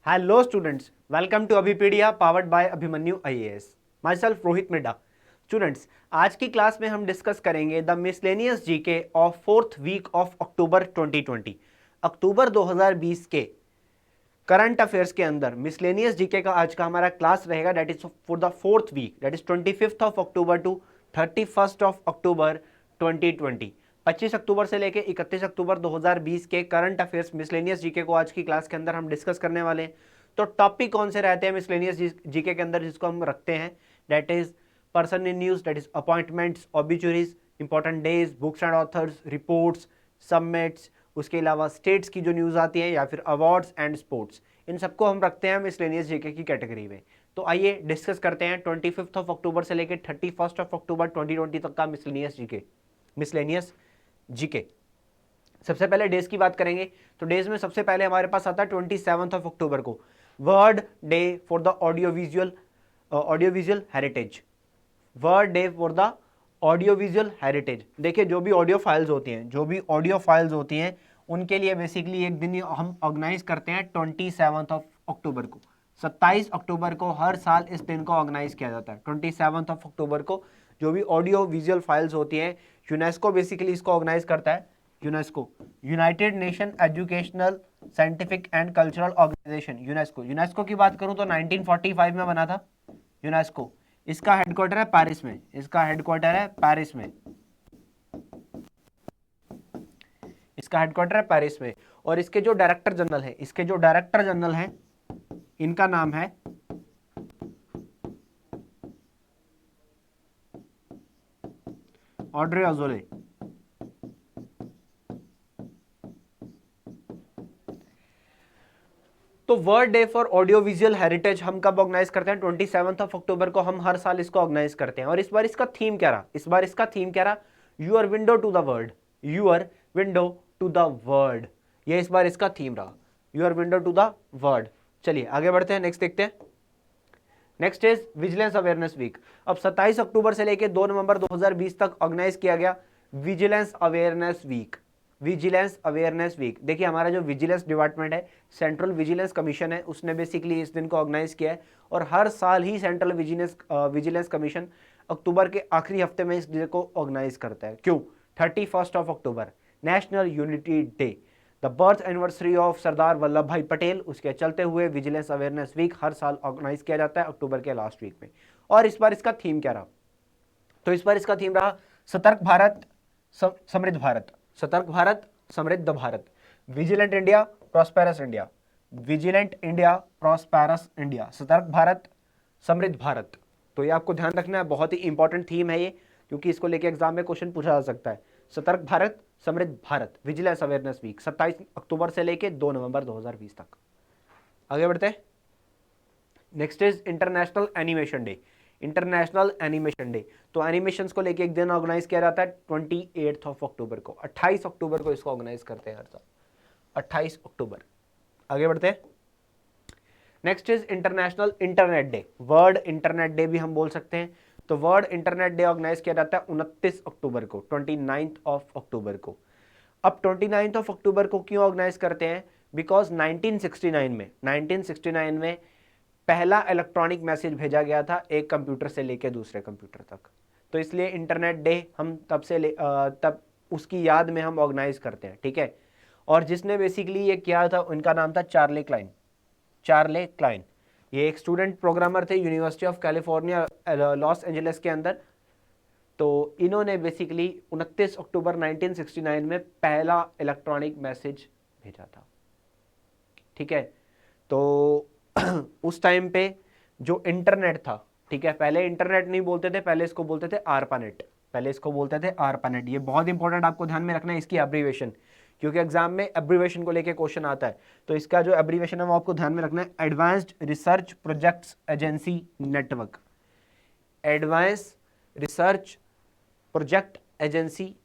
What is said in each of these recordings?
Hello students, welcome to Abhipedia powered by Abhimanyu IAS. Myself Rohit Midda. Students, आज की class में हम discuss करेंगे the miscellaneous GK of fourth week of October 2020. अक्टूबर 2020 के current affairs के अंदर मिसलेनियस जीके का आज का हमारा क्लास रहेगा that is for the fourth week that is 25th of October to 31st of October 2020. 25 अक्टूबर से लेके 31 अक्टूबर 2020 के करंट अफेयर्स मिसलेनियस जीके को आज की क्लास के अंदर हम डिस्कस करने वाले हैं. तो टॉपिक कौन से रहते हैं मिसलेनियस जीके के अंदर जिसको हम रखते हैं that is person in news, that is appointments, obituaries, important days, books and authors, reports, submits, उसके अलावा स्टेट्स की जो न्यूज़ आती है या फिर अवार्ड्स एंड स्पोर्ट्स, इन सबको हम रखते हैं मिसलेनियस जीके की कैटेगरी में. तो आइए डिस्कस करते हैं 25th ऑफ अक्टूबर से लेकर 31st ऑफ अक्टूबर 2020 तक का मिसलेनियस जीके. सबसे पहले डेज की बात करेंगे तो डेज में सबसे पहले हमारे पास आता है 27th ऑफ अक्टूबर को world day for the audio visual heritage. World day for the audio visual heritage. देखिए जो भी ऑडियो फाइल्स होती हैं उनके लिए बेसिकली एक दिन हम ऑर्गेनाइज करते हैं 27th ऑफ अक्टूबर को. 27 अक्टूबर को हर साल इस दिन को ऑर्गेनाइज किया जाता है. 27th ऑफ अक्टूबर को जो भी ऑडियो विजुअल फाइल्स होती हैं यूनेस्को बेसिकली इसको ऑर्गेनाइज करता है. UNESCO, United Nation Educational Scientific and Cultural Organization. UNESCO की बात करूं तो 1945 में बना था यूनेस्को. इसका हेडक्वार्टर है पेरिस में. और इसके जो डायरेक्टर जनरल हैं इनका नाम है ऑड्रे अजोले. तो world day for audio visual heritage हम कब ऑर्गेनाइज करते हैं 27th ऑफ अक्टूबर को. हम हर साल इसको ऑर्गेनाइज करते हैं. और इस बार इसका थीम क्या रहा your window to the world. ये इस बार इसका थीम रहा your window to the world. चलिए आगे बढ़ते हैं, नेक्स्ट देखते हैं. Next is vigilance awareness week. अब 27 अक्टूबर से लेकर 2 नवंबर 2020 तक ऑर्गेनाइज किया गया विजिलेंस अवेयरनेस वीक. देखिए हमारा जो विजिलेंस डिपार्टमेंट है, सेंट्रल विजिलेंस कमीशन है, उसने बेसिकली इस दिन को ऑर्गेनाइज किया है. और हर साल ही सेंट्रल विजिलेंस कमीशन अक्टूबर के आखिरी हफ्ते में इस डे को ऑर्गेनाइज करता है. क्यों? 31st of October national unity day, the birth anniversary of Sardar Vallabh bhai Patel. उसके चलते हुए विजिलेंस अवेयरनेस वीक हर साल ऑर्गेनाइज किया जाता है अक्टूबर के लास्ट वीक में. और इस बार इसका थीम क्या रहा? तो इस बार इसका थीम रहा सतर्क भारत समृद्ध Bharat. Vigilant India prosperous India. सतर्क भारत समृद्ध भारत. तो ये आपको ध्यान रखना है, बहुत ही इंपॉर्टेंट थीम है ये, क्योंकि इसको लेके एग्जाम में क्वेश्चन पूछा जा सकता है. सतर्क भारत समृद्ध भारत विजिलेंस अवेयरनेस वीक 27 अक्टूबर से लेके 2 नवंबर 2020 तक. आगे बढ़ते हैं. Next is international animation day. तो एनिमेशंस को लेके एक दिन ऑर्गेनाइज किया जाता है 28 ऑफ अक्टूबर को. 28 अक्टूबर को इसको ऑर्गेनाइज करते हैं हर साल, 28 अक्टूबर. आगे बढ़ते हैं. Next is international internet day. World internet day भी हम बोल सकते हैं. तो वर्ल्ड इंटरनेट डे ऑर्गेनाइज किया जाता है 29 अक्टूबर को, 29th ऑफ अक्टूबर को. अब 29th ऑफ अक्टूबर को क्यों ऑर्गेनाइज करते हैं? बिकॉज 1969 में पहला इलेक्ट्रॉनिक मैसेज भेजा गया था एक कंप्यूटर से लेकर दूसरे कंप्यूटर तक. तो इसलिए इंटरनेट डे हम तब उसकी याद में हम ऑर्गेनाइज करते हैं. ठीक है. और जिसने बेसिकली ये किया था उनका नाम था चार्ले क्लाइन. ये एक स्टूडेंट प्रोग्रामर थे University of California Los Angeles के अंदर. तो इन्होंने बेसिकली 29 अक्टूबर 1969 में पहला इलेक्ट्रॉनिक मैसेज भेजा था. ठीक है. तो उस टाइम पे जो इंटरनेट था, ठीक है, पहले इंटरनेट नहीं बोलते थे, पहले इसको बोलते थे आरपानेट. ये बहुत इंपॉर्टेंट आपको ध्यान में रखना है इसकी एब्रीवेशन, क्योंकि एग्जाम में एब्रीवेशन को लेके क्वेश्चन आता है. तो इसका जो एब्रीवेशन है वो आपको ध्यान में रखना है. Advanced research projects agency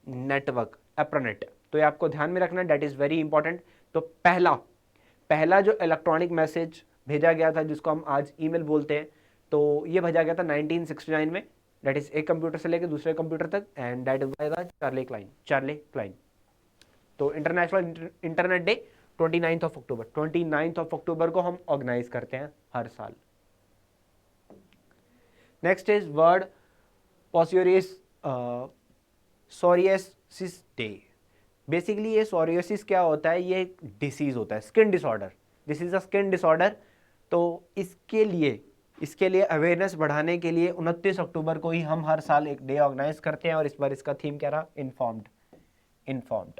network. ARPANET. तो ये आपको ध्यान में रखना है, दैट इज वेरी इंपॉर्टेंट. तो पहला जो इलेक्ट्रॉनिक मैसेज भेजा गया था जिसको हम आज ईमेल बोलते हैं, तो ये भेजा गया था 1969 में, दैट इज एक कंप्यूटर से लेकर दूसरे कंप्यूटर तक, and that is by the Charley Kline. तो international internet day 29 of October 29 of October को हम ऑर्गेनाइज करते हैं हर साल। Next is world psoriasis psoriasis day. Basically ये सोरियासिस क्या होता है, ये एक डिसीज होता है, skin disorder, this is a skin disorder. तो इसके लिए अवेयरनेस बढ़ाने के लिए 29 अक्टूबर को ही हम हर साल एक डे ऑर्गेनाइज करते हैं, और इस बार इसका थीम क्या रहा, इन्फॉर्म्ड।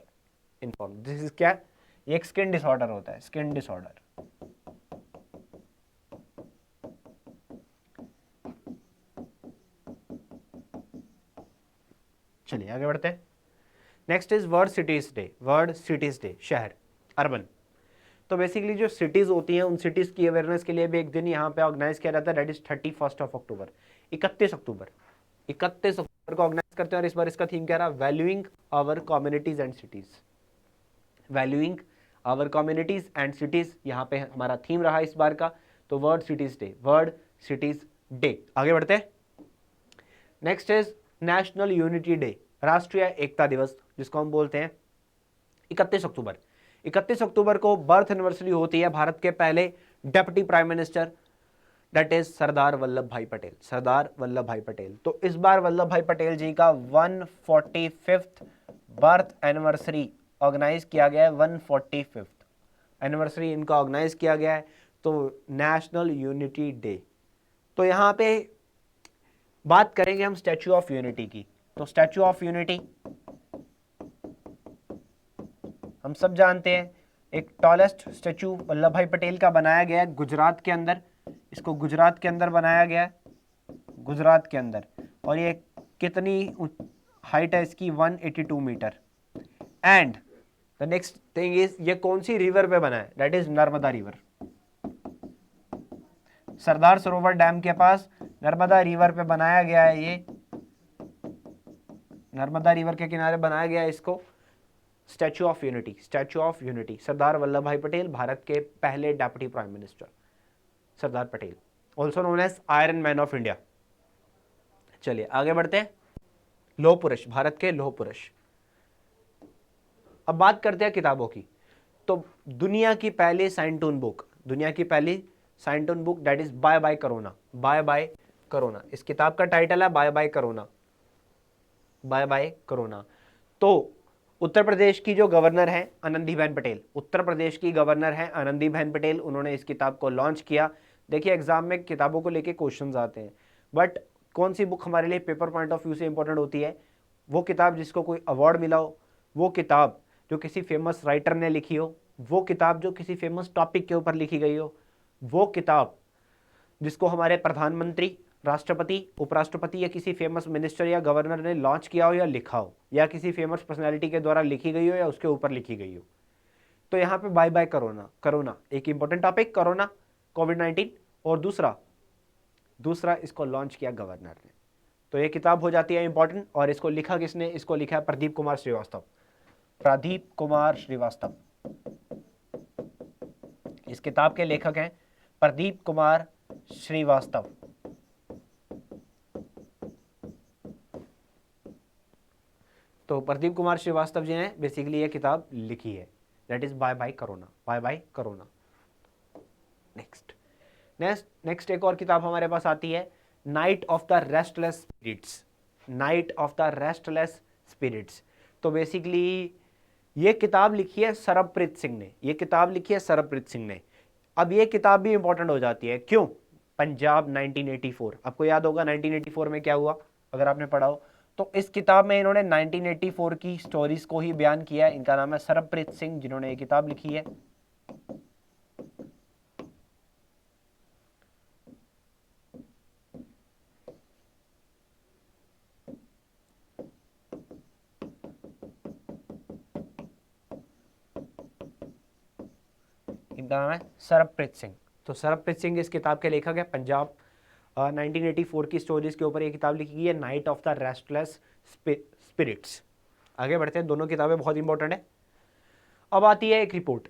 दिस इज क्या, ये एक स्किन डिसऑर्डर होता है, स्किन डिसऑर्डर। चलिए आगे बढ़ते हैं। Next is world cities day. World cities day, शहर, अर्बन। तो बेसिकली जो सिटीज होती हैं उन सिटीज की अवेयरनेस के लिए भी एक दिन यहाँ पे ऑर्गेनाइज किया जाता है, दैट इज 31 ऑफ अक्टूबर, 31 अक्टूबर को ऑर्गेनाइज करते हैं। और इस बार इसका थीम क्या रहा, valuing our communities and cities. Valuing our communities and cities यहाँ पे हमारा थीम रहा इस बार का। तो world cities day, world cities day. आगे बढ़ते हैं। Next is National unity Day, राष्ट्रीय एकता दिवस, जिसको हम बोलते हैं 31 अक्टूबर। 31 अक्टूबर को बर्थ एनिवर्सरी होती है भारत के पहले deputy prime minister, that is Sardar Vallabh bhai Patel, सरदार वल्लभ भाई पटेल। तो इस बार वल्लभ भाई पटेल जी का 145th बर्थ एनिवर्सरी ऑर्गेनाइज किया गया है, 145th एनिवर्सरी इनका ऑर्गेनाइज किया गया है। तो नेशनल यूनिटी डे। तो यहाँ पे बात करेंगे हम स्टैच्यू ऑफ यूनिटी की। तो स्टैच्यू ऑफ यूनिटी हम सब जानते हैं, एक टॉलेस्ट स्टैच्यू वल्लभ भाई पटेल का बनाया गया है गुजरात के अंदर। इसको गुजरात के अंदर बनाया गया है, गुजरात के अंदर। और ये कितनी हाइट है इसकी, 182 meter. And the next thing is, ये कौन सी रिवर पे बना है, that is Narmada river. Sardar Sarovar dam के पास नर्मदा रिवर पे बनाया गया है, ये नर्मदा रिवर के किनारे बनाया गया है इसको statue of unity. Statue of unity, Sardar Vallabh bhai Patel, Bharat के पहले deputy prime minister Sardar Patel, also known as iron man of India. चलिए आगे बढ़ते हैं। लौह पुरुष, भारत के लौह पुरुष। अब बात करते हैं किताबों की। तो दुनिया की पहली साइंटून बुक, दुनिया की पहली scientoon book, that is bye bye corona, bye bye corona. इस किताब का टाइटल है bye bye corona, bye bye corona. तो उत्तर प्रदेश की जो गवर्नर है आनंदीबेन पटेल, उत्तर प्रदेश की गवर्नर है आनंदीबेन पटेल, उन्होंने इस किताब को लॉन्च किया। देखिए एग्जाम में किताबों को लेके क्वेश्चंस आते हैं, बट कौन सी बुक हमारे लिए पेपर पॉइंट ऑफ व्यू से इंपॉर्टेंट होती है, वो किताब जिसको कोई अवार्ड मिला हो, वो किताब जो किसी फेमस राइटर ने लिखी हो, वो किताब जो किसी फेमस टॉपिक के ऊपर लिखी गई हो, वो किताब जिसको हमारे प्रधानमंत्री, राष्ट्रपति, उपराष्ट्रपति या किसी फेमस मिनिस्टर या गवर्नर ने लॉन्च किया हो या लिखा हो, या किसी फेमस पर्सनैलिटी के द्वारा लिखी गई हो या उसके ऊपर लिखी गई हो। तो यहाँ पे बाय बाय कोरोना, कोरोना एक इंपॉर्टेंट टॉपिक, कोरोना कोविड-19, और दूसरा इसको लॉन्च किया गवर्नर ने। तो ये किताब हो जाती है इंपॉर्टेंट। और इसको लिखा किसने, इसको लिखा है प्रदीप कुमार श्रीवास्तव, प्रदीप कुमार श्रीवास्तव। इस किताब के लेखक हैं प्रदीप कुमार श्रीवास्तव। तो प्रदीप कुमार श्रीवास्तव जी ने बेसिकली ये किताब लिखी है, that is bye bye corona, bye bye corona. Next एक और किताब हमारे पास आती है, night of the restless spirits, night of the restless spirits. तो बेसिकली ये किताब लिखी है सरबप्रीत सिंह ने, ये किताब लिखी है सरबप्रीत सिंह ने। अब ये किताब भी इंपॉर्टेंट हो जाती है, क्यों, पंजाब 1984, आपको याद होगा 1984 में क्या हुआ अगर आपने पढ़ा हो। तो इस किताब में इन्होंने 1984 की स्टोरीज को ही बयान किया है। इनका नाम है सरबप्रीत सिंह, जिन्होंने ये किताब लिखी है। इनका नाम है सरबप्रीत सिंह। तो सरबप्रीत सिंह इस किताब के लेखक है। पंजाब 1984 की स्टोरीज के ऊपर ये किताब लिखी गई है, night of the restless spirits. आगे बढ़ते हैं, दोनों किताबें बहुत इंपॉर्टेंट है। अब आती है एक रिपोर्ट।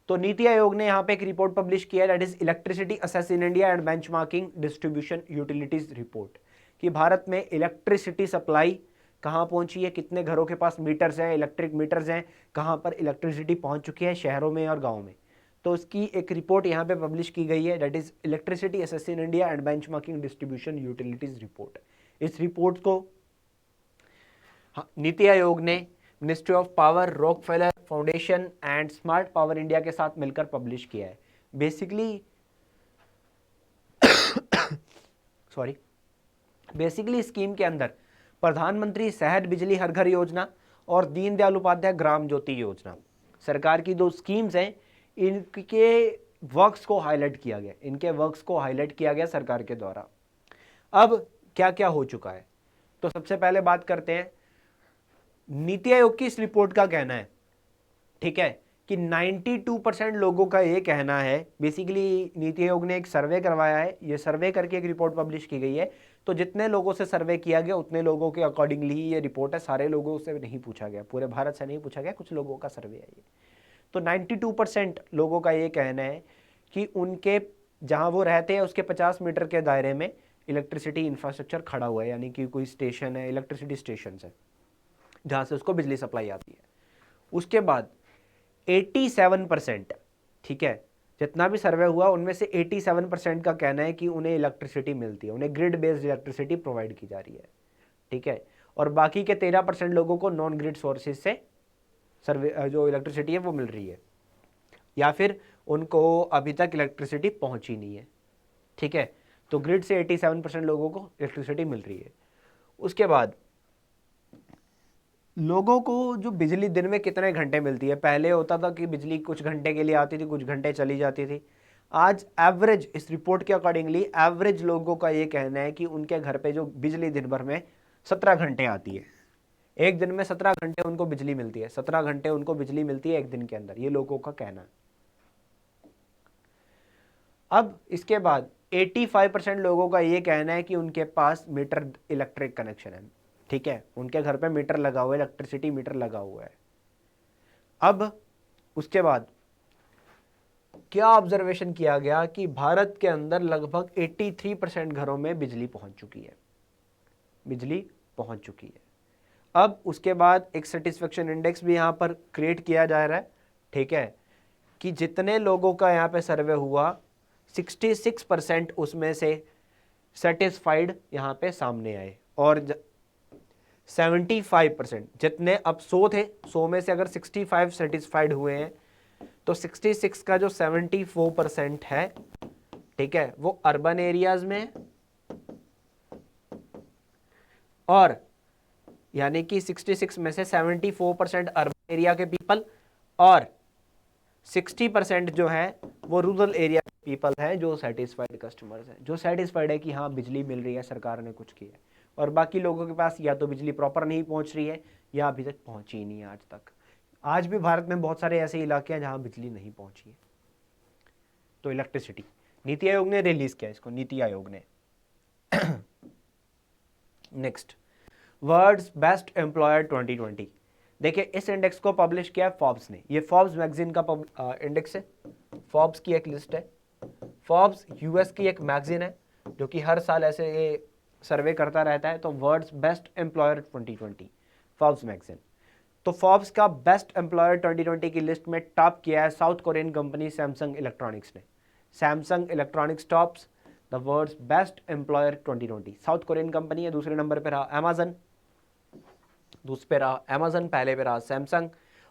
तो नीति आयोग ने यहाँ पे एक रिपोर्ट पब्लिश किया है, that is electricity assess in India and benchmarking distribution utilities report, कि भारत में इलेक्ट्रिसिटी सप्लाई कहाँ पहुंची है, कितने घरों के पास मीटर्स हैं, इलेक्ट्रिक मीटर्स हैं, कहाँ पर इलेक्ट्रिसिटी पहुंच चुकी है शहरों में और गाँव में। तो उसकी एक रिपोर्ट यहाँ पे पब्लिश की गई है, that is electricity assessee in India and benchmarking distribution utilities report. इस रिपोर्ट को नीति आयोग ने ministry of power, Rockefeller foundation and smart power India के साथ मिलकर पब्लिश किया है। बेसिकली बेसिकली स्कीम के अंदर प्रधानमंत्री शहर बिजली हर घर योजना और दीनदयाल उपाध्याय ग्राम ज्योति योजना, सरकार की दो स्कीम्स हैं, इनके वर्क्स को हाईलाइट किया गया, इनके वर्क्स को हाईलाइट किया गया सरकार के द्वारा। अब क्या क्या हो चुका है, तो सबसे पहले बात करते हैं नीति आयोग की इस रिपोर्ट का कहना है, ठीक है, कि 92% लोगों का ये कहना है। बेसिकली नीति आयोग ने एक सर्वे करवाया है, ये सर्वे करके एक रिपोर्ट पब्लिश की गई है। तो जितने लोगों से सर्वे किया गया उतने लोगों के अकॉर्डिंगली ही ये रिपोर्ट है, सारे लोगों से नहीं पूछा गया, पूरे भारत से नहीं पूछा गया, कुछ लोगों का सर्वे है ये। तो 92% लोगों का ये कहना है कि उनके जहाँ वो रहते हैं उसके 50 मीटर के दायरे में इलेक्ट्रिसिटी इंफ्रास्ट्रक्चर खड़ा हुआ है, यानी कि कोई स्टेशन है, इलेक्ट्रिसिटी स्टेशन है जहाँ से उसको बिजली सप्लाई आती है। उसके बाद 87%, ठीक है, जितना भी सर्वे हुआ उनमें से 87% का कहना है कि उन्हें इलेक्ट्रिसिटी मिलती है, उन्हें ग्रिड बेस्ड इलेक्ट्रिसिटी प्रोवाइड की जा रही है, ठीक है। और बाकी के 13% लोगों को नॉन ग्रिड सोर्सेज से सर्वे जो इलेक्ट्रिसिटी है वो मिल रही है, या फिर उनको अभी तक इलेक्ट्रिसिटी पहुंची नहीं है, ठीक है। तो ग्रिड से 87% लोगों को इलेक्ट्रिसिटी मिल रही है। उसके बाद लोगों को जो बिजली दिन में कितने घंटे मिलती है, पहले होता था कि बिजली कुछ घंटे के लिए आती थी, कुछ घंटे चली जाती थी। आज एवरेज, इस रिपोर्ट के अकॉर्डिंगली एवरेज लोगों का ये कहना है कि उनके घर पे जो बिजली दिन भर में 17 घंटे आती है, एक दिन में 17 घंटे उनको बिजली मिलती है, 17 घंटे उनको बिजली मिलती है एक दिन के अंदर, ये लोगों का कहना है। अब इसके बाद 85% लोगों का ये कहना है कि उनके पास मीटर इलेक्ट्रिक कनेक्शन है, ठीक है, उनके घर पे मीटर लगा हुआ है, इलेक्ट्रिसिटी मीटर लगा हुआ है। अब उसके बाद क्या ऑब्जर्वेशन किया गया कि भारत के अंदर लगभग 83% घरों में बिजली पहुंच चुकी है, बिजली पहुंच चुकी है। अब उसके बाद एक सेटिस्फेक्शन इंडेक्स भी यहां पर क्रिएट किया जा रहा है, ठीक है, कि जितने लोगों का यहां पे सर्वे हुआ 66% उसमें से सेटिस्फाइड यहां पे सामने आए, और 75% जितने, अब 100 थे, 100 में से अगर 65 सेटिस्फाइड हुए हैं तो 66 का जो 74% है, ठीक है, वो अर्बन एरियाज में है, और यानी कि 66 में से 74% अर्बन एरिया के पीपल और 60% जो है वो रूरल एरिया के पीपल हैं, जो सेटिस्फाइड कस्टमर्स हैं, जो सेटिस्फाइड है कि हाँ बिजली मिल रही है, सरकार ने कुछ किया है। और बाकी लोगों के पास या तो बिजली प्रॉपर नहीं पहुंच रही है या अभी तक पहुंची ही नहीं है आज तक। आज भी भारत में बहुत सारे ऐसे इलाके हैं जहां बिजली नहीं पहुंची है। तो इलेक्ट्रिसिटी नीति आयोग ने रिलीज किया इसको, नीति आयोग ने। Next, world's best employer 2020। देखिए इस इंडेक्स को पब्लिश किया फॉर्ब्स ने, ये फॉर्ब्स मैगजीन का इंडेक्स है, फॉर्ब्स की एक लिस्ट है। फॉर्ब्स यूएस की एक मैगजीन है जो कि हर साल ऐसे ये सर्वे करता रहता है। तो world's best employer 2020 Forbes magazine. तो फॉर्ब्स का बेस्ट एम्प्लॉयर 2020 की लिस्ट में टॉप किया है South Korean company Samsung electronics ने। Samsung electronics tops the world's best employer 2020। South Korean company है। दूसरे नंबर पे रहा अमेजन, दूसरे पे रहा अमेजन, पहले पे रहा सैमसंग,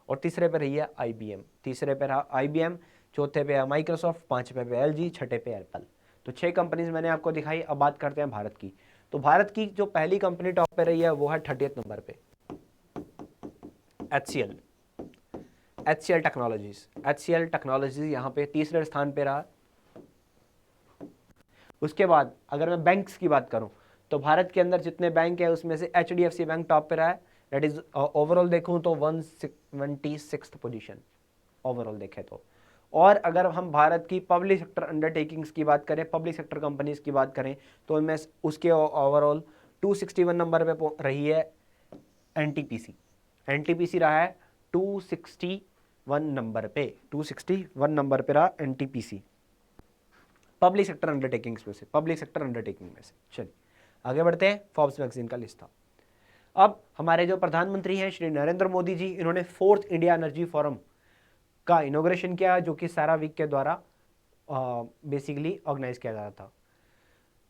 और तीसरे पे रही है IBM। तीसरे पे रहा IBM, चौथे पे है माइक्रोसॉफ्ट, पांचवे पे LG, छठे पे एप्पल। तो 6 कंपनीज मैंने आपको दिखाई। अब बात करते हैं भारत की। तो भारत की जो पहली कंपनी टॉप पे रही है वो है 30th नंबर पे HCL टेक्नोलॉजीज। HCL टेक्नोलॉजीज यहाँ पे तीसरे स्थान पे रहा। उसके बाद अगर मैं बैंक्स की बात करूं तो भारत के अंदर जितने बैंक है उसमें से HDFC बैंक टॉप पे रहा है। दैट इज ओवरऑल देखूं तो 176th पोजीशन ओवरऑल देखें तो। और अगर हम भारत की पब्लिक सेक्टर अंडरटेकिंग्स की बात करें, पब्लिक सेक्टर कंपनीज की बात करें, तो उनमें उसके ओवरऑल 261 नंबर पे रही है NTPC। NTPC रहा है 261 नंबर पे, 261 नंबर पे रहा NTPC पब्लिक सेक्टर अंडरटेकिंग्स में से, पब्लिक सेक्टर अंडरटेकिंग में से। चलिए आगे बढ़ते हैं। फॉर्ब्स मैगजीन का लिस्ट था। अब हमारे जो प्रधानमंत्री हैं श्री नरेंद्र मोदी जी, इन्होंने 4th इंडिया एनर्जी फोरम का इनॉग्रेशन किया, जो कि सेरावीक के द्वारा बेसिकली ऑर्गेनाइज किया जा रहा था।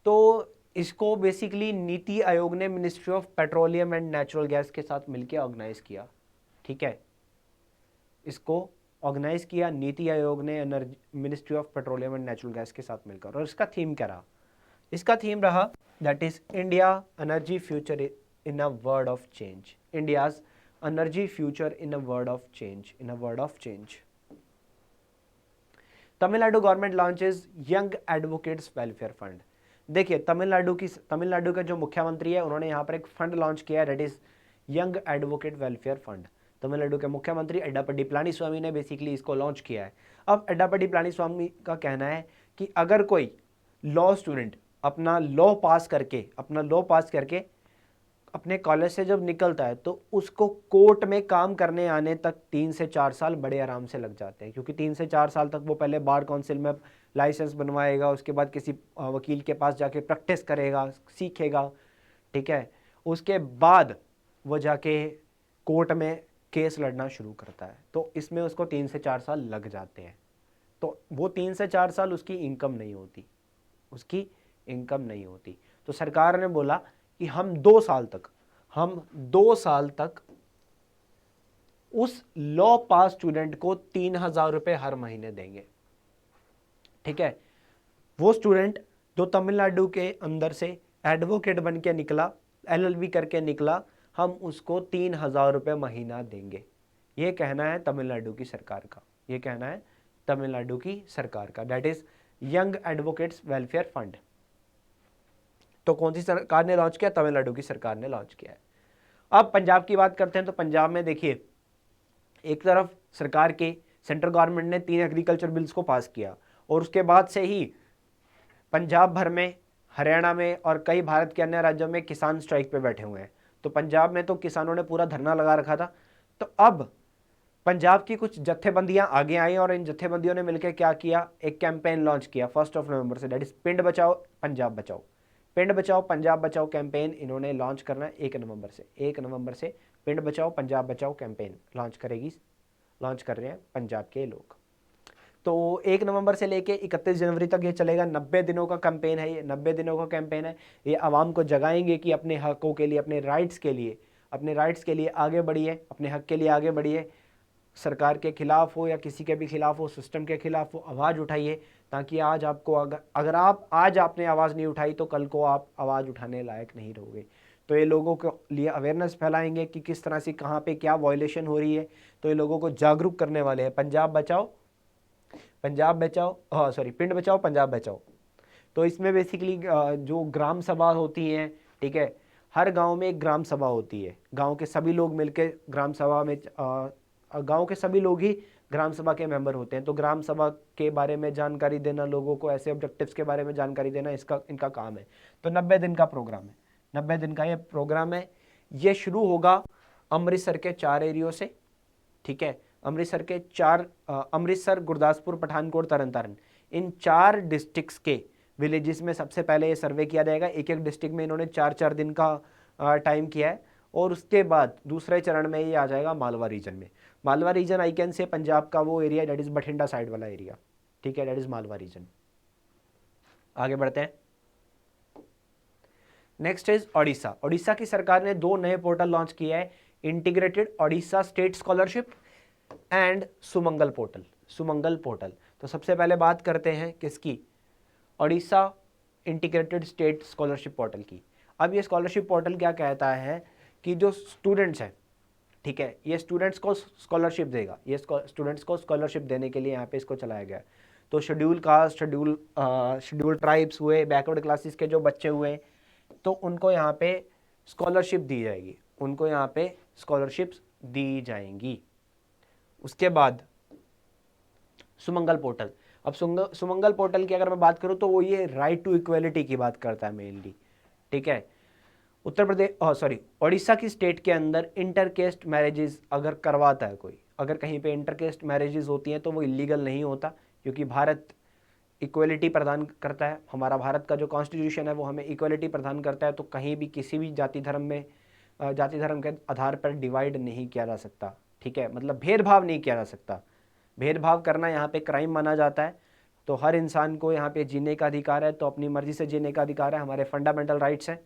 तो इसको बेसिकली नीति आयोग ने ministry of petroleum and natural gas के साथ मिलकर ऑर्गेनाइज किया। ठीक है, इसको ऑर्गेनाइज किया नीति आयोग ने ministry of petroleum and natural gas के साथ मिलकर। और इसका थीम क्या रहा? इसका थीम रहा that is India energy future in a world of change. India's energy future in a world of change, in a world of change. Tamil Nadu government launches young advocates welfare fund. देखिए, तमिलनाडु का जो मुख्यमंत्री है, उन्होंने यहाँ पर एक फंड लॉन्च किया है, that is young advocate welfare fund. Tamil Nadu के मुख्यमंत्री एड्डापड्डी पलानीस्वामी ने बेसिकली इसको लॉन्च किया है। अब एड्डापड्डी पलानीस्वामी का कहना है कि अगर कोई लॉ स्टूडेंट अपना लॉ पास करके अपने कॉलेज से जब निकलता है, तो उसको कोर्ट में काम करने आने तक 3 से 4 साल बड़े आराम से लग जाते हैं, क्योंकि 3 से 4 साल तक वो पहले बार काउंसिल में लाइसेंस बनवाएगा, उसके बाद किसी वकील के पास जाके प्रैक्टिस करेगा, सीखेगा। ठीक है, उसके बाद वो जाके कोर्ट में केस लड़ना शुरू करता है, तो इसमें उसको 3 से 4 साल लग जाते हैं। तो वो 3 से 4 साल उसकी इनकम नहीं होती, तो सरकार ने बोला कि हम 2 साल तक उस लॉ पास स्टूडेंट को 3,000 रुपए हर महीने देंगे। ठीक है, वो स्टूडेंट जो तमिलनाडु के अंदर से एडवोकेट बन के निकला, LLB करके निकला, हम उसको 3,000 रुपये महीना देंगे। ये कहना है तमिलनाडु की सरकार का, that is young advocates welfare fund. तो कौन सी सरकार ने लॉन्च किया? तमिलनाडु की सरकार ने लॉन्च किया है। अब पंजाब की बात करते हैं, तो पंजाब में देखिए, एक तरफ सरकार के सेंट्रल गवर्नमेंट ने 3 एग्रीकल्चर बिल्स को पास किया, और उसके बाद से ही पंजाब भर में, हरियाणा में और कई भारत के अन्य राज्यों में किसान स्ट्राइक पे बैठे हुए हैं। तो पंजाब में तो किसानों ने पूरा धरना लगा रखा था। तो अब पंजाब की कुछ जत्थेबंदियां आगे आई, और इन जत्थेबंदियों ने मिलकर क्या किया? एक कैंपेन लॉन्च किया 1 नवंबर से, दैट इज पिंड बचाओ पंजाब बचाओ। पिंड बचाओ पंजाब बचाओ कैंपेन इन्होंने लॉन्च करना है 1 नवंबर से पिंड बचाओ पंजाब बचाओ कैंपेन लॉन्च कर रहे हैं पंजाब के लोग। तो 1 नवंबर से लेके 31 जनवरी तक ये चलेगा। 90 दिनों का कैंपेन है ये आवाम को जगाएंगे कि अपने हकों के लिए, अपने राइट्स के लिए आगे बढ़िए, अपने हक के लिए आगे बढ़िए। सरकार के खिलाफ हो या किसी के भी खिलाफ हो, सिस्टम के खिलाफ हो, आवाज़ उठाइए, ताकि आज आपको अगर आप आज आपने आवाज़ नहीं उठाई तो कल को आप आवाज़ उठाने लायक नहीं रहोगे। तो ये लोगों के लिए अवेयरनेस फैलाएंगे कि किस तरह से कहाँ पे क्या वायलेशन हो रही है, तो ये लोगों को जागरूक करने वाले हैं। पिंड बचाओ पंजाब बचाओ। तो इसमें बेसिकली जो ग्राम सभा होती हैं, ठीक है, हर गांव में एक ग्राम सभा होती है, गांव के सभी लोग मिलकर ग्राम सभा में गांव के सभी लोग ही ग्राम सभा के मेंबर होते हैं। तो ग्राम सभा के बारे में जानकारी देना, लोगों को ऐसे ऑब्जेक्टिव्स के बारे में जानकारी देना, इनका काम है। तो 90 दिन का प्रोग्राम है, 90 दिन का ये प्रोग्राम है। ये शुरू होगा अमृतसर के 4 एरियो से। ठीक है, अमृतसर, गुरदासपुर, पठानकोट, तरन, इन 4 डिस्ट्रिक्ट्स के विलेजेस में सबसे पहले ये सर्वे किया जाएगा। एक डिस्ट्रिक्ट में इन्होंने 4-4 दिन का टाइम किया है, और उसके बाद दूसरे चरण में ये आ जाएगा मालवा रीजन में। मालवा रीजन आई कैन से पंजाब का वो area that is Bathinda side वाला एरिया। ठीक है, दैट इज मालवा रीजन। आगे बढ़ते हैं। Next is Odisha. ओडिशा की सरकार ने 2 नए पोर्टल लॉन्च किए हैं, integrated Odisha state scholarship and Sumangal portal. तो सबसे पहले बात करते हैं किसकी? Odisha integrated state scholarship portal की। अब ये स्कॉलरशिप पोर्टल क्या कहता है कि जो स्टूडेंट्स हैं, ठीक है, ये स्टूडेंट्स को स्कॉलरशिप देगा। ये स्टूडेंट्स को स्कॉलरशिप देने के लिए यहाँ पे इसको चलाया गया। तो शेड्यूल कास्ट, शेड्यूल ट्राइब्स हुए, बैकवर्ड क्लासेस के जो बच्चे हुए, तो उनको यहाँ पे स्कॉलरशिप दी जाएंगी। उसके बाद सुमंगल पोर्टल। अब सुमंगल पोर्टल की अगर मैं बात करूँ तो वो ये राइट टू इक्वलिटी की बात करता है मेनली। ठीक है, ओडिशा की स्टेट के अंदर इंटरकेस्ट मैरिजेस अगर करवाता है कोई, अगर कहीं पे इंटरकेस्ट मैरिजेस होती हैं तो वो इलीगल नहीं होता, क्योंकि भारत इक्वलिटी प्रदान करता है। हमारा भारत का जो कॉन्स्टिट्यूशन है वो हमें इक्वलिटी प्रदान करता है। तो कहीं भी किसी भी जाति धर्म में जाति धर्म के आधार पर डिवाइड नहीं किया जा सकता। ठीक है, मतलब भेदभाव नहीं किया जा सकता। भेदभाव करना यहाँ पे क्राइम माना जाता है। तो हर इंसान को यहाँ पे जीने का अधिकार है, तो अपनी मर्जी से जीने का अधिकार है, हमारे फंडामेंटल राइट्स हैं।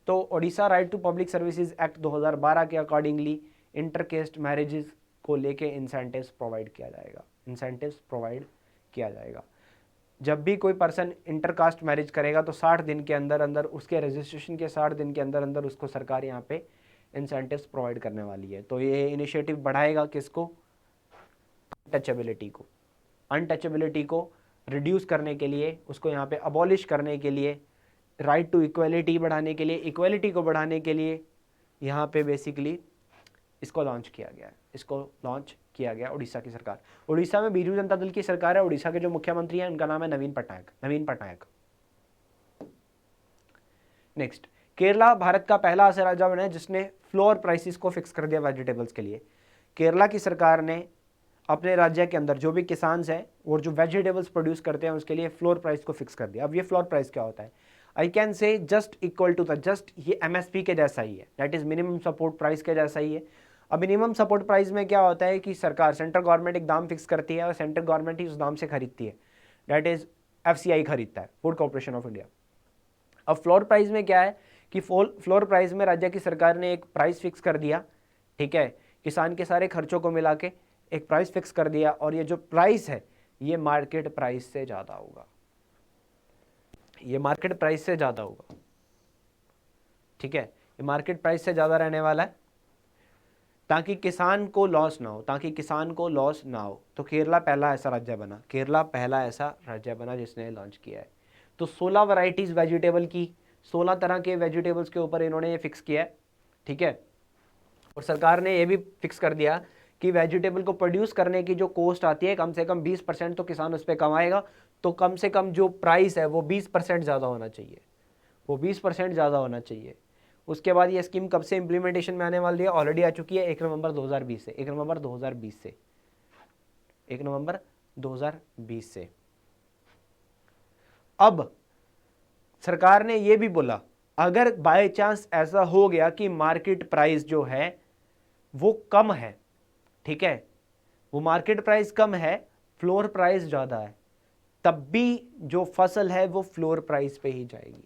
तो Odisha right to public services act 2012 के अकॉर्डिंगली इंटरकेस्ट मैरिजेस को लेके इंसेंटिव्स प्रोवाइड किया जाएगा, इंसेंटिव्स प्रोवाइड किया जाएगा। जब भी कोई पर्सन इंटरकास्ट मैरिज करेगा तो 60 दिन के अंदर अंदर, उसके रजिस्ट्रेशन के 60 दिन के अंदर अंदर उसको सरकार यहाँ पे इंसेंटिव्स प्रोवाइड करने वाली है। तो ये इनिशिएटिव बढ़ाएगा किसको? अनटचेबिलिटी को। अनटचेबिलिटी को रिड्यूस करने के लिए, उसको यहाँ पे अबॉलिश करने के लिए, राइट टू इक्वलिटी बढ़ाने के लिए, इक्वलिटी को बढ़ाने के लिए यहाँ पे बेसिकली इसको लॉन्च किया गया है। इसको लॉन्च किया गया उड़ीसा की सरकार। उड़ीसा में बीजू जनता दल की सरकार है। उड़ीसा के जो मुख्यमंत्री हैं उनका नाम है नवीन पटनायक। नेक्स्ट, केरला भारत का पहला ऐसा राज्य बना है जिसने फ्लोर प्राइसेस को फिक्स कर दिया वेजिटेबल्स के लिए। केरला की सरकार ने अपने राज्य के अंदर जो भी किसान हैं और जो वेजिटेबल्स प्रोड्यूस करते हैं उसके लिए फ्लोर प्राइस को फिक्स कर दिया। अब ये फ्लोर प्राइस क्या होता है? I can say just equal to the, just ये MSP के जैसा ही है, that is minimum support price के जैसा ही है। अब मिनिमम सपोर्ट प्राइस में क्या होता है कि सरकार, सेंट्रल गवर्नमेंट एक दाम फिक्स करती है और सेंट्रल गवर्नमेंट ही उस दाम से खरीदती है, दैट इज FCI खरीदता है, फूड कॉर्पोरेशन ऑफ इंडिया। अब फ्लोर प्राइस में क्या है कि फ्लोर प्राइस में राज्य की सरकार ने एक प्राइस फिक्स कर दिया। ठीक है, किसान के सारे खर्चों को मिला के एक प्राइस फिक्स कर दिया, और ये जो प्राइस है ये मार्केट प्राइस से ज़्यादा होगा, ये मार्केट प्राइस से ज़्यादा होगा। ठीक है, ये मार्केट प्राइस से ज़्यादा रहने वाला है ताकि किसान को लॉस ना हो, ताकि किसान को लॉस ना हो। तो केरला पहला ऐसा राज्य बना, केरला पहला ऐसा राज्य बना जिसने लॉन्च किया है। तो 16 वैरायटीज़ वेजिटेबल की, 16 तरह के वेजिटेबल्स के ऊपर इन्होंने ये फिक्स किया है। ठीक है, और सरकार ने ये भी फिक्स कर दिया कि वेजिटेबल को प्रोड्यूस करने की जो कॉस्ट आती है कम से कम 20% तो किसान उस पर कमाएगा। तो कम से कम जो प्राइस है वो 20% ज़्यादा होना चाहिए, वो 20% ज़्यादा होना चाहिए। उसके बाद ये स्कीम कब से इम्प्लीमेंटेशन में आने वाली है? ऑलरेडी आ चुकी है 1 नवंबर 2020 से, 1 नवंबर 2020 से, 1 नवंबर 2020 से। अब सरकार ने ये भी बोला अगर बाय चांस ऐसा हो गया कि मार्केट प्राइस जो है वो कम है, ठीक है, वो मार्केट प्राइस कम है, फ्लोर प्राइस ज़्यादा है, तब भी जो फसल है वो फ्लोर प्राइस पे ही जाएगी।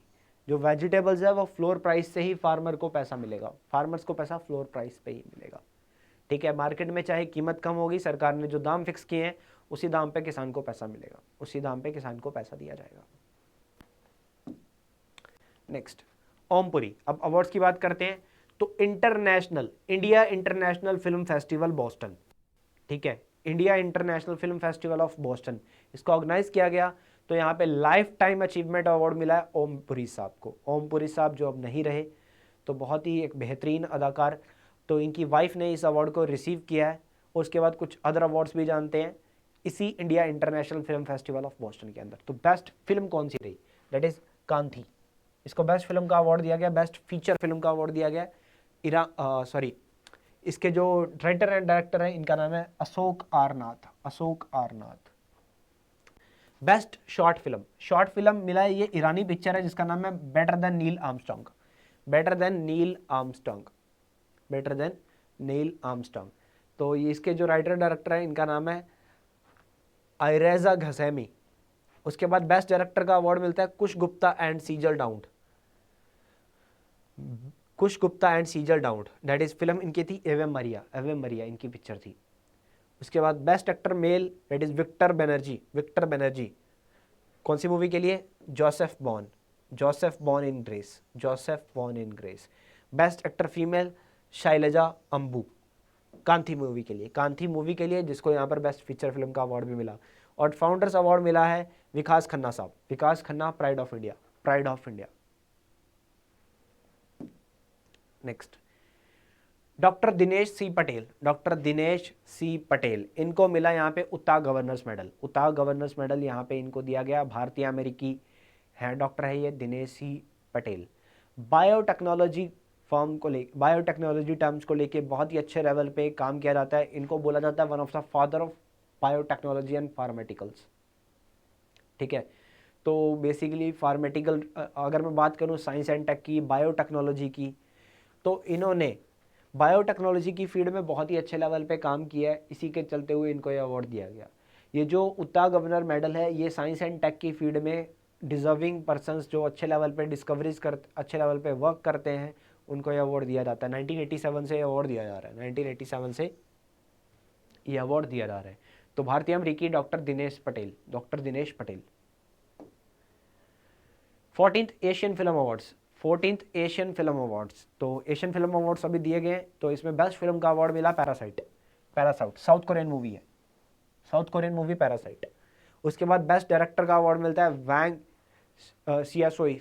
जो वेजिटेबल्स है वो फ्लोर प्राइस से ही फार्मर को पैसा मिलेगा, फार्मर्स को पैसा फ्लोर प्राइस पे ही मिलेगा। ठीक है, मार्केट में चाहे कीमत कम होगी, सरकार ने जो दाम फिक्स किए हैं उसी दाम पे किसान को पैसा मिलेगा, उसी दाम पे किसान को पैसा दिया जाएगा। नेक्स्ट, ओमपुरी। अब अवार्ड्स की बात करते हैं तो India international film festival Boston, ठीक है, India international film festival of Boston, इसको ऑर्गेनाइज किया गया। तो यहाँ पे लाइफ टाइम अचीवमेंट अवार्ड मिला है ओमपुरी साहब को। ओमपुरी साहब जो अब नहीं रहे, तो बहुत ही एक बेहतरीन अदाकार, तो इनकी वाइफ ने इस अवार्ड को रिसीव किया है। उसके बाद कुछ अदर अवार्ड्स भी जानते हैं इसी India international film festival of Boston के अंदर। तो बेस्ट फिल्म कौन सी रही? दैट इज कांथी, इसको बेस्ट फिल्म का अवार्ड दिया गया, बेस्ट फीचर फिल्म का अवार्ड दिया गया। इसके जो राइटर एंड डायरेक्टर हैं इनका नाम है अशोक आरनाथ। बेस्ट शॉर्ट फिल्म मिला है, ये ईरानी पिक्चर है जिसका नाम है बेटर देन नील आर्मस्ट्रॉन्ग। तो ये इसके जो राइटर डायरेक्टर है इनका नाम है आयरेजा घसेमी। उसके बाद बेस्ट डायरेक्टर का अवार्ड मिलता है कुश गुप्ता एंड सीजल डाउड, दैट इज फिल्म इनकी थी एवे मरिया इनकी पिक्चर थी। उसके बाद best actor male, that is Victor Banerjee, कौन सी मूवी के लिए? Joseph born in grace. Best actor female Shailaja Ambu, Kanthi movie के लिए जिसको यहाँ पर बेस्ट फीचर फिल्म का अवार्ड भी मिला। और फाउंडर्स अवार्ड मिला है Vikas Khanna, pride of India. Next, doctor Dinesh सी पटेल, इनको मिला यहाँ पे उता गवर्नर्स मेडल यहाँ पे इनको दिया गया। भारतीय अमेरिकी है डॉक्टर है ये दिनेश सी पटेल। बायोटेक्नोलॉजी टर्म्स को लेके बहुत ही अच्छे लेवल पे काम किया जाता है। इनको बोला जाता है one of the father of biotechnology and pharmaceuticals. ठीक है, तो बेसिकली फार्मेटिकल, अगर मैं बात करूँ साइंस एंड टेक की, बायोटेक्नोलॉजी की, तो इन्होंने बायोटेक्नोलॉजी की फील्ड में बहुत ही अच्छे लेवल पे काम किया है, इसी के चलते हुए इनको ये अवार्ड दिया गया। ये जो उत्ता गवर्नर मेडल है ये साइंस एंड टेक की फील्ड में डिजर्विंग पर्सनस जो अच्छे लेवल पे डिस्कवरीज कर अच्छे लेवल पे वर्क करते हैं उनको ये अवार्ड दिया जाता है। 1987 से ये अवार्ड दिया जा रहा है, 1987 से ये अवार्ड दिया जा रहा है। तो भारतीय अमरीकी doctor Dinesh Patel, doctor Dinesh Patel. 14th Asian film awards, 14th Asian film awards. तो एशियन फिल्म अवार्ड्स अभी दिए गए, तो इसमें बेस्ट फिल्म का अवार्ड मिला parasite, parasite south Korean movie है, साउथ कोरियन मूवी पैरासाइट। उसके बाद बेस्ट डायरेक्टर का अवार्ड मिलता है वैंग सियासोई,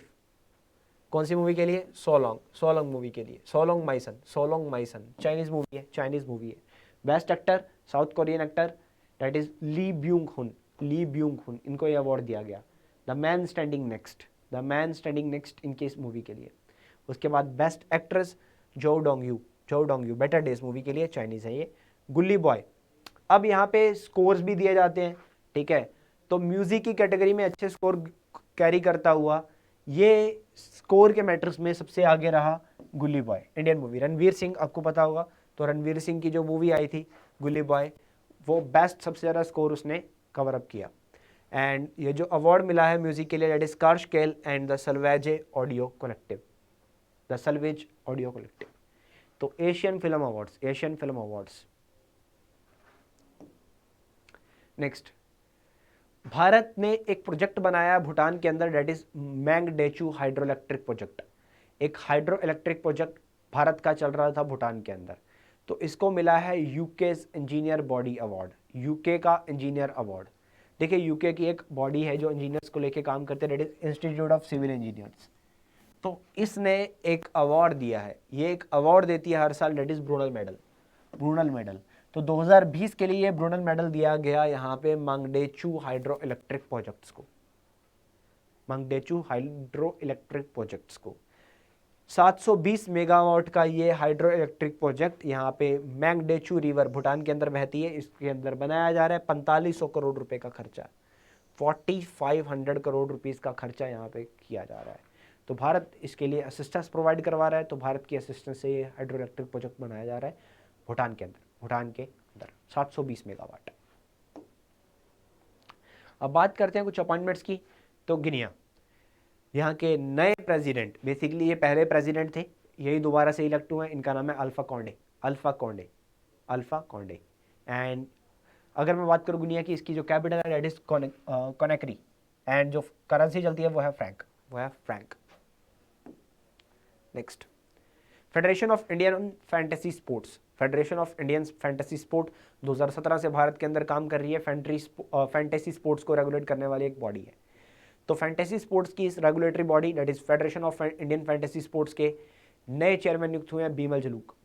कौन सी मूवी के लिए? सोलोंग, सोलोंग मूवी के लिए, so long my son, so long my son Chinese movie है, चाइनीज मूवी है। Best actor South Korean actor that is Lee Byung Hun, Lee Byung Hun, इनको ये अवार्ड दिया गया। The man standing next, the man standing next इनके इस मूवी के लिए। उसके बाद best actress Zhou Dongyu, Zhou Dongyu better days movie के लिए, चाइनीज है ये। गुल्ली बॉय। अब यहाँ पे स्कोर्स भी दिए जाते हैं, ठीक है। तो म्यूजिक की कैटेगरी में अच्छे स्कोर कैरी करता हुआ ये स्कोर के मैटर्स में सबसे आगे रहा गुल्ली boy, Indian movie. Ranveer Singh, आपको पता होगा, तो रणवीर सिंह की जो मूवी आई थी गुल्ली बॉय, वो बेस्ट सबसे ज़्यादा स्कोर उसने कवर अप किया। एंड ये जो अवार्ड मिला है म्यूजिक के लिए that is Karsh Kale and the salvage audio collective, the salvage audio collective. तो Asian film awards, Asian film awards. Next, Bharat ने एक प्रोजेक्ट बनाया भूटान के अंदर that is Mangdechhu hydro electric project. एक हाइड्रो इलेक्ट्रिक प्रोजेक्ट भारत का चल रहा था भूटान के अंदर, तो इसको मिला है UK's engineer body award, UK का इंजीनियर अवार्ड। देखिए यूके की एक बॉडी है जो इंजीनियर्स को लेके काम करते हैं, that is Institute of Civil Engineers. तो इसने एक अवार्ड दिया है, ये एक अवार्ड देती है हर साल, that is Brunel medal, Brunel medal. तो 2020 के लिए ब्रूनल मेडल दिया गया यहाँ पे मंगडेचू हाइड्रो इलेक्ट्रिक प्रोजेक्ट्स को, मंगडेचू हाइड्रो इलेक्ट्रिक प्रोजेक्ट्स को। 720 मेगावाट का ये हाइड्रो इलेक्ट्रिक प्रोजेक्ट यहाँ पे मैंगडेचू रिवर भूटान के अंदर बहती है, इसके अंदर बनाया जा रहा है। 4500 करोड़ रुपए का खर्चा, 4500 करोड़ रुपीस का खर्चा यहाँ पे किया जा रहा है। तो भारत इसके लिए असिस्टेंस प्रोवाइड करवा रहा है, तो भारत की असिस्टेंस से ये हाइड्रो इलेक्ट्रिक प्रोजेक्ट बनाया जा रहा है भूटान के अंदर, भूटान के अंदर 720 मेगावाट। अब बात करते हैं कुछ अपॉइंटमेंट्स की। तो गिनिया, यहाँ के नए प्रेसिडेंट, बेसिकली ये पहले प्रेसिडेंट थे, यही दोबारा से इलेक्ट हुए हैं, इनका नाम है alpha Conde, alpha Conde, alpha Conde. And अगर मैं बात करूँ गिनिया की, इसकी जो कैपिटल है दैट इज कोनेक्री, एंड जो करेंसी चलती है वो है फ्रैंक, वो है Frank. Next, federation of Indian fantasy sports, federation of Indian fantasy sport 2017 से भारत के अंदर काम कर रही है। फैंटेसी स्पोर्ट्स को रेगुलेट करने वाली एक बॉडी है। तो फैंटेसी स्पोर्ट्स की इस regulatory body that is federation of Indian fantasy sports के नए चेयरमैन नियुक्त हुए हैं बीमल जुल्का,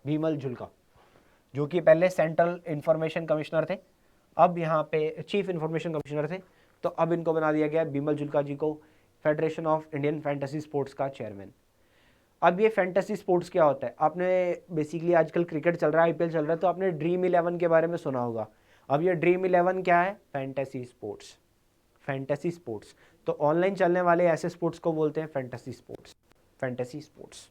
बीमल जुल्का, जो कि पहले सेंट्रल इंफॉर्मेशन कमिश्नर थे, अब यहाँ पे चीफ इंफॉर्मेशन कमिश्नर थे। तो अब इनको बना दिया गया बीमल जुल्का जी को federation of Indian fantasy sports का चेयरमैन। अब ये फैंटेसी स्पोर्ट्स क्या होता है, आपने बेसिकली आजकल क्रिकेट चल रहा है, आईपीएल चल रहा है, तो आपने ड्रीम 11 के बारे में सुना होगा। अब ये ड्रीम 11 क्या है? Fantasy sports, fantasy sports. तो ऑनलाइन चलने वाले ऐसे स्पोर्ट्स को बोलते हैं fantasy sports, fantasy sports.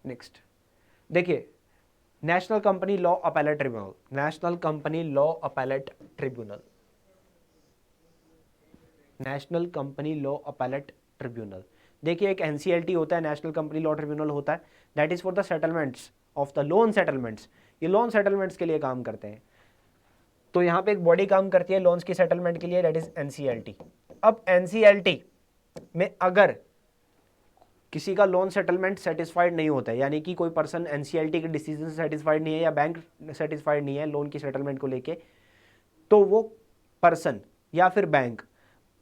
Next देखिए, national company law appellate tribunal, national company law appellate tribunal, national company law appellate tribunal. देखिए एक एनसीएलटी होता है, नेशनल कंपनी लॉ ट्रिब्यूनल होता है, that is for the settlements of the loan settlements. ये loan settlements के लिए काम करते हैं। तो यहाँ पे एक बॉडी काम करती है लोन्स की सेटलमेंट के लिए, दैट इज एनसीएलटी। अब एनसीएलटी में अगर किसी का लोन सेटलमेंट सेटिस्फाइड नहीं होता है, यानी कि कोई पर्सन एनसीएलटी के डिसीजन से सेटिस्फाइड नहीं है या बैंक सेटिस्फाइड नहीं है लोन की सेटलमेंट को लेके, तो वो पर्सन या फिर बैंक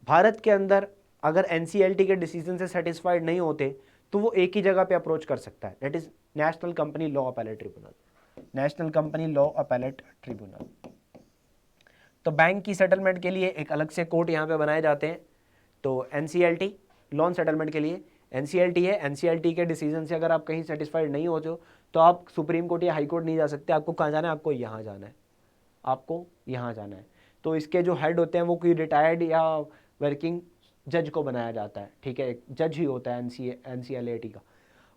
भारत के अंदर अगर एनसीएलटी के डिसीजन से सेटिस्फाइड नहीं होते तो वो एक ही जगह पे अप्रोच कर सकता है, that is national company law appellate tribunal, national company law appellate tribunal. तो बैंक की सेटलमेंट के लिए एक अलग से कोर्ट यहाँ पे बनाए जाते हैं। तो एनसीएलटी लोन सेटलमेंट के लिए एनसीएलटी है, एनसीएलटी के डिसीजन से अगर आप कहीं सेटिस्फाइड नहीं होते हो तो आप सुप्रीम कोर्ट या हाई कोर्ट नहीं जा सकते। आपको कहाँ जाना है? आपको यहाँ जाना है, आपको यहाँ जाना है। तो इसके जो हेड होते हैं वो कोई रिटायर्ड या वर्किंग जज को बनाया जाता है, ठीक है, एक जज ही होता है NCLAT का।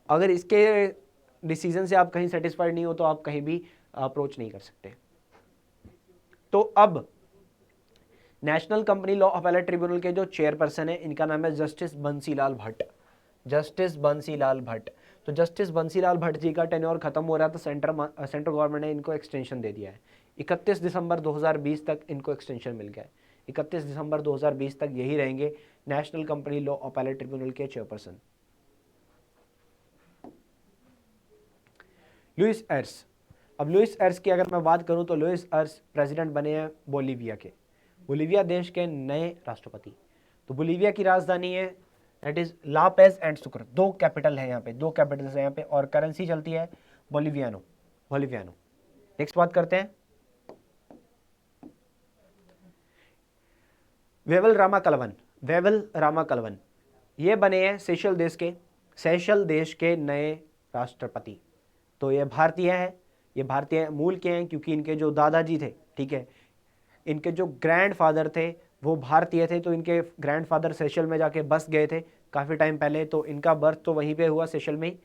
अगर इसके डिसीजन से आप कहीं सेटिस्फाइड नहीं हो तो आप कहीं भी अप्रोच नहीं कर सकते। तो अब national company law appellate tribunal के जो चेयरपर्सन है इनका नाम है जस्टिस बंसीलाल भट्ट, जस्टिस बंसीलाल भट्ट। तो जस्टिस बंसीलाल भट्ट जी का टेन्योर खत्म हो रहा था, सेंट्रल गवर्नमेंट ने इनको एक्सटेंशन दे दिया है। 31 दिसंबर 2020 तक इनको एक्सटेंशन मिल गया है। 31 दिसंबर 2020 तक यही रहेंगे national company law appellate tribunal के चेयरपर्सन। लुइस एर्स। अब लुइस एर्स की अगर मैं बात करूं तो लुइस एर्स प्रेसिडेंट बने हैं बोलीविया के, बोलीविया देश के नए राष्ट्रपति। तो बोलीविया की राजधानी है that is La Paz and Sucre, दो कैपिटल है यहाँ पे, दो कैपिटल्स है यहाँ पे, और करेंसी चलती है बोलीवियानो, बोलीवियानो। नेक्स्ट बात करते हैं वेवल रामाकलवन, वेवल रामाकलवन ये बने हैं सेशल देश के नए राष्ट्रपति। तो ये भारतीय है, ये भारतीय मूल के हैं क्योंकि इनके जो दादाजी थे, ठीक है, इनके जो ग्रैंडफादर थे वो भारतीय थे, तो इनके ग्रैंडफादर सेशल में जाके बस गए थे काफ़ी टाइम पहले, तो इनका बर्थ तो वहीं पे हुआ सेशल में ही।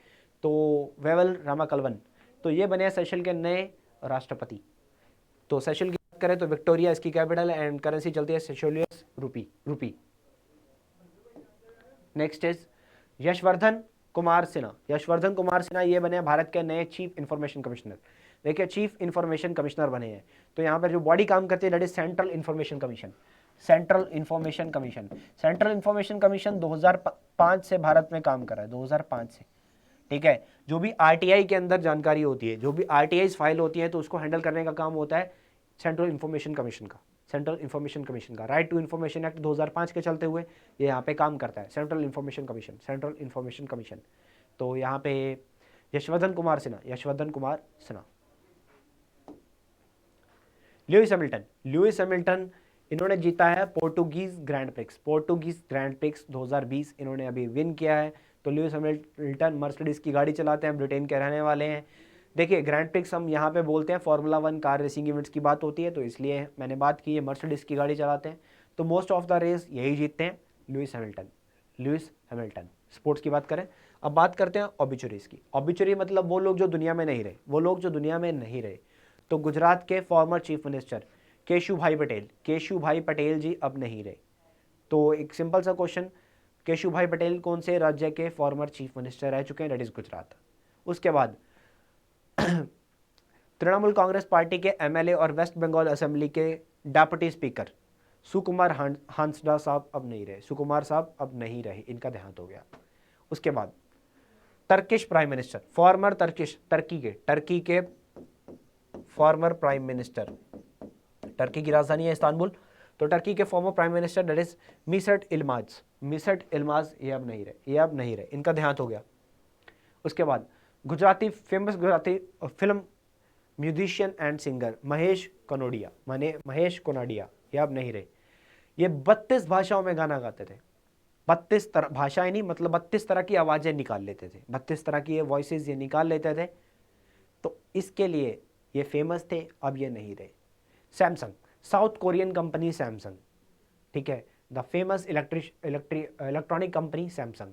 तो वेवल रामाकलवन, तो ये बने सेशल के नए राष्ट्रपति। तो सेशल की बात करें तो विक्टोरिया इसकी कैपिटल है एंड करेंसी चलती है सेशलियस रूपी। नेक्स्ट इज यशवर्धन कुमार सिन्हा, यशवर्धन कुमार सिन्हा ये बने भारत के नए चीफ इंफॉर्मेशन कमिश्नर। देखिए चीफ इंफॉर्मेशन कमिश्नर बने हैं, तो यहाँ पर जो बॉडी काम करती है that is central Information Commission, Central Information Commission. Central Information commission 2005 से भारत में काम कर रहा है, 2005 से, ठीक है। जो भी RTI के अंदर जानकारी होती है, जो भी RTI फाइल होती है, तो उसको हैंडल करने का काम होता है सेंट्रल इंफॉर्मेशन कमीशन का, सेंट्रल इंफॉर्मेशन कमीशन का। राइट टू इंफॉर्मेशन एक्ट 2005 के चलते हुए ये यहाँ पे काम करता है, Central Information Commission, Central Information Commission. तो यहाँ पे Yashvardhan Kumar Sinha, Yashvardhan Kumar Sinha. Lewis Hamilton, Lewis Hamilton इन्होंने जीता है Portuguese Grand Prix, Portuguese Grand Prix 2020 इन्होंने अभी विन किया है। तो लुइस हैमिल्टन मर्सिडीज की गाड़ी चलाते हैं, ब्रिटेन के रहने वाले हैं। देखिए ग्रैंड प्रिक्स हम यहाँ पे बोलते हैं, फार्मूला 1 कार रेसिंग इवेंट्स की बात होती है, तो इसलिए मैंने बात की है मर्सिडीज की गाड़ी चलाते हैं। तो मोस्ट ऑफ द रेस यही जीतते हैं Louis Hamilton, Lewis Hamilton. Sports की बात करें, अब बात करते हैं ऑबिचुरीज की। ऑबिचुरी मतलब वो लोग जो दुनिया में नहीं रहे, वो लोग जो दुनिया में नहीं रहे। तो गुजरात के former chief minister Keshubhai Patel, Keshubhai Patel ji अब नहीं रहे। तो एक सिंपल सा क्वेश्चन, केशुभाई पटेल कौन से राज्य के फॉर्मर चीफ मिनिस्टर रह चुके हैं, दैट इज गुजरात। उसके बाद तृणमूल कांग्रेस पार्टी के MLA और वेस्ट बंगाल असेंबली के डेप्यूटी स्पीकर सुकुमार हांसडा साहब अब नहीं रहे, सुकुमार साहब अब नहीं रहे, इनका देहांत हो गया। उसके बाद Turkish prime minister, former Turkey के फॉर्मर प्राइम मिनिस्टर, टर्की की राजधानी है इस्तांबुल। तो टर्की के former prime minister that is Mesut Yilmaz ये अब नहीं रहे, इनका देहांत हो गया। उसके बाद famous Gujarati film musician and singer Mahesh Kanodia ये अब नहीं रहे। ये 32 भाषाओं में गाना गाते थे, 32 भाषाएं नहीं, मतलब 32 तरह की आवाजें निकाल लेते थे, 32 तरह की ये वॉइसेस ये निकाल लेते थे। तो इसके लिए ये फेमस थे, अब ये नहीं रहे। Samsung, south Korean company Samsung, ठीक है, the famous electronic company Samsung.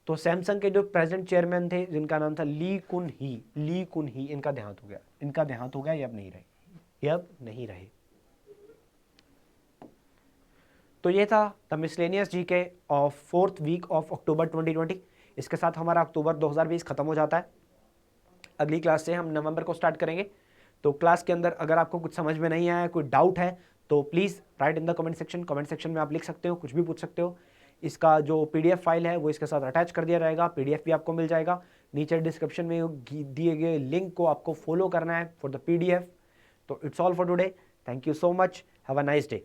तो सैमसंग के जो प्रेजेंट चेयरमैन थे जिनका नाम था ली कुन ही, इनका देहांत हो गया, ये अब नहीं रहे। तो ये था the miscellaneous GK of 4th week of October 2020। इसके साथ हमारा अक्टूबर 2020 खत्म हो जाता है। अगली क्लास से हम नवंबर को स्टार्ट करेंगे। तो क्लास के अंदर अगर आपको कुछ समझ में नहीं आया, कोई डाउट है, तो please write in the comment section में आप लिख सकते हो, कुछ भी पूछ सकते हो। इसका जो PDF फाइल है वो इसके साथ अटैच कर दिया जाएगा, PDF भी आपको मिल जाएगा। नीचे डिस्क्रिप्शन में दिए गए लिंक को आपको फॉलो करना है फॉर द PDF। तो it's all for today, thank you so much, have a nice day.